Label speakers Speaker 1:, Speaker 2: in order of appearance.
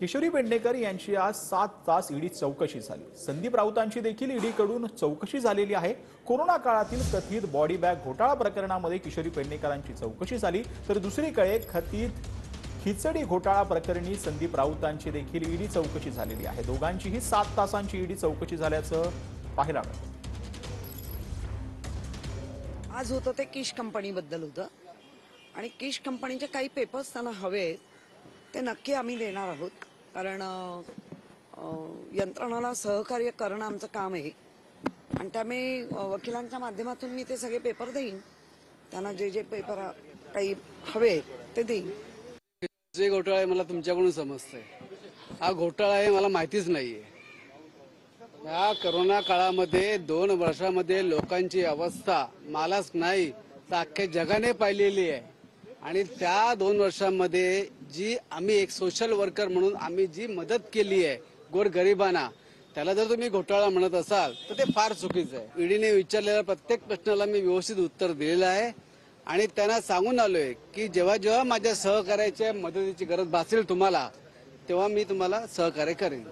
Speaker 1: किशोरी पेडणेकर यांची आज 7 तास ईडी चौकशी झाली। संदीप राऊतांची देखील ईडीकडून चौकशी झालेली आहे। कोरोना काळातील कथित बॉडी बॅग घोटाळा प्रकरणामध्ये किशोरी पेडणेकरांची चौकशी झाली, तर दुसरीकडे कथित खिचडी घोटाळा प्रकरणी संदीप राऊतांची देखील ईडी चौकशी झालेली आहे। दोघांचीही 7 तासांची ईडी चौकशी झाल्याचं पाहायला मिळालं।
Speaker 2: आज होतं ते किश कंपनीबद्दल होतं आणि किश कंपनीचे काही पेपर्स त्यांना हवे आहेत, ते नक्की आम्ही देणार आहोत। कारण यंत्रणाला सहकार्य करणं आमचं काम आहे आणि त्यामुळे वकिलांच्या माध्यमातून मी ते सगळे पेपर देईन, त्यांना जे जे पेपर काही हवे ते देईन।
Speaker 3: जे घोटाळा आहे मला तुमच्याकडून समजतंय, हा घोटाळा आहे मला माहितीच नाहीये। या कोरोना काळामध्ये 2 वर्षामध्ये लोकांची अवस्था मलाच नाही तर अख्ख्या जगाने पाहिलेली आहे आणि त्या 2 वर्षांमध्ये जी आम्ही एक सोशल वर्कर म्हणून आम्ही जी मदत केली आहे गोरगरिबांना, त्याला जर तुम्ही घोटाळा म्हणत असाल तर ते फार चुकीचं आहे। ईडीने विचारलेल्या प्रत्येक प्रश्नाला मी व्यवस्थित उत्तर दिलेलं आहे आणि त्यांना सांगून आलोय की जेव्हा जेव्हा माझ्या सहकार्याच्या मदतीची गरज भासेल तुम्हाला, तेव्हा मी तुम्हाला सहकार्य करेन।